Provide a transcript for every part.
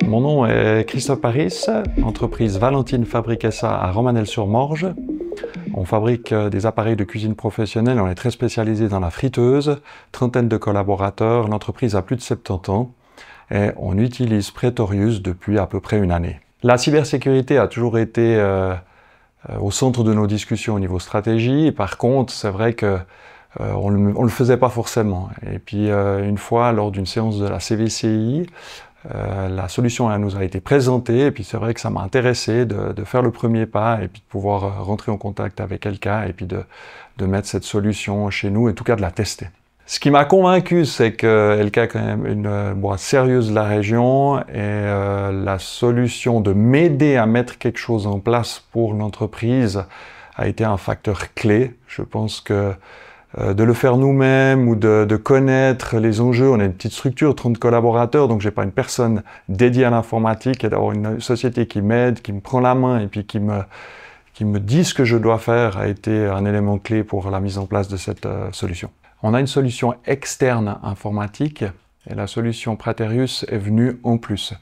Mon nom est Christophe Paris, entreprise Valentine Fabriquessa à Romanel-sur-Morge. On fabrique des appareils de cuisine professionnelle, on est très spécialisé dans la friteuse, trentaine de collaborateurs, l'entreprise a plus de 70 ans et on utilise Praetorius depuis à peu près une année. La cybersécurité a toujours été au centre de nos discussions au niveau stratégie. Par contre, c'est vrai que on le faisait pas forcément. Et puis une fois, lors d'une séance de la CVCI, la solution nous a été présentée, et puis c'est vrai que ça m'a intéressé de faire le premier pas et puis de pouvoir rentrer en contact avec Elka et puis de mettre cette solution chez nous, et en tout cas de la tester. Ce qui m'a convaincu, c'est que Elka est quand même une boîte sérieuse de la région, et la solution de m'aider à mettre quelque chose en place pour l'entreprise a été un facteur clé. Je pense que de le faire nous-mêmes ou de connaître les enjeux. On a une petite structure, 30 collaborateurs, donc j'ai pas une personne dédiée à l'informatique, et d'avoir une société qui m'aide, qui me prend la main et puis qui me dit ce que je dois faire a été un élément clé pour la mise en place de cette solution. On a une solution externe informatique et la solution Praetorius est venue en plus.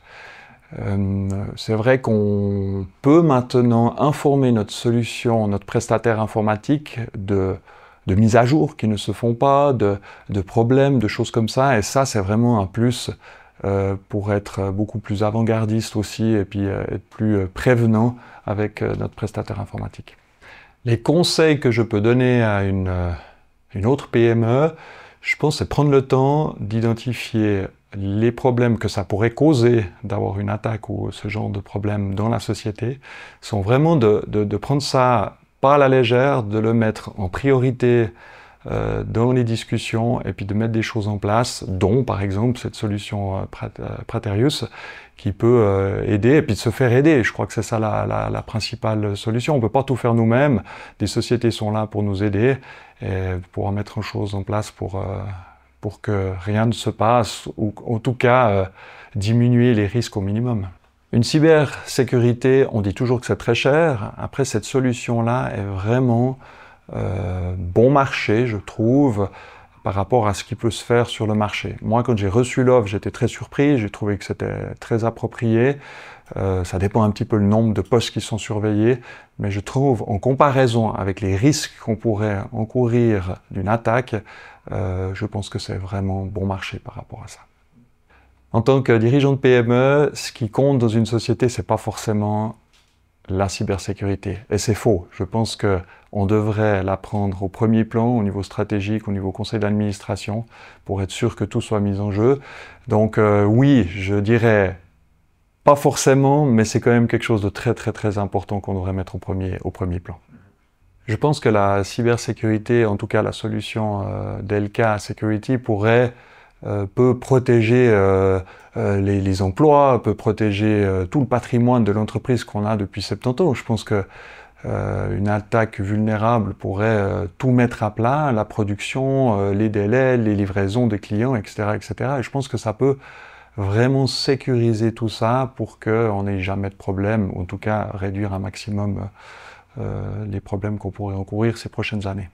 C'est vrai qu'on peut maintenant informer notre solution, notre prestataire informatique de mises à jour qui ne se font pas, de problèmes, de choses comme ça. Et ça, c'est vraiment un plus pour être beaucoup plus avant-gardiste aussi et puis être plus prévenant avec notre prestataire informatique. Les conseils que je peux donner à une autre PME, je pense, c'est prendre le temps d'identifier les problèmes que ça pourrait causer d'avoir une attaque ou ce genre de problème dans la société. Sont vraiment de prendre ça pas à la légère, de le mettre en priorité dans les discussions et puis de mettre des choses en place, dont par exemple cette solution Praetorius qui peut aider et puis de se faire aider. Je crois que c'est ça la principale solution. On ne peut pas tout faire nous-mêmes. Des sociétés sont là pour nous aider et pour mettre une chose en place pour que rien ne se passe ou en tout cas diminuer les risques au minimum. Une cybersécurité, on dit toujours que c'est très cher. Après, cette solution-là est vraiment bon marché, je trouve, par rapport à ce qui peut se faire sur le marché. Moi, quand j'ai reçu l'offre, j'étais très surpris, j'ai trouvé que c'était très approprié. Ça dépend un petit peu le nombre de postes qui sont surveillés, mais je trouve, en comparaison avec les risques qu'on pourrait encourir d'une attaque, je pense que c'est vraiment bon marché par rapport à ça. En tant que dirigeant de PME, ce qui compte dans une société, c'est pas forcément la cybersécurité. Et c'est faux. Je pense qu'on devrait la prendre au premier plan, au niveau stratégique, au niveau conseil d'administration, pour être sûr que tout soit mis en jeu. Donc oui, je dirais pas forcément, mais c'est quand même quelque chose de très important qu'on devrait mettre au premier plan. Je pense que la cybersécurité, en tout cas la solution d'Elka Security, peut protéger les emplois, peut protéger tout le patrimoine de l'entreprise qu'on a depuis 70 ans. Je pense que une attaque vulnérable pourrait tout mettre à plat, la production, les délais, les livraisons des clients, etc., etc. Et je pense que ça peut vraiment sécuriser tout ça pour qu'on n'ait jamais de problème, ou en tout cas réduire un maximum les problèmes qu'on pourrait encourir ces prochaines années.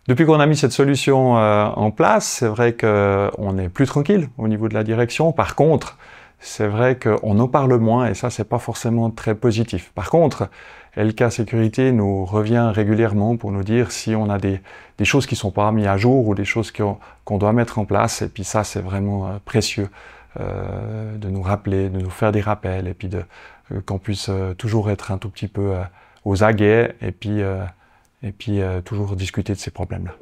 Depuis qu'on a mis cette solution en place, c'est vrai qu'on est plus tranquille au niveau de la direction. Par contre, c'est vrai qu'on en parle moins et ça, c'est pas forcément très positif. Par contre, Elka Sécurité nous revient régulièrement pour nous dire si on a des choses qui sont pas mises à jour ou des choses qu'on doit mettre en place. Et puis ça, c'est vraiment précieux de nous rappeler, de nous faire des rappels et puis qu'on puisse toujours être un tout petit peu aux aguets et puis toujours discuter de ces problèmes-là.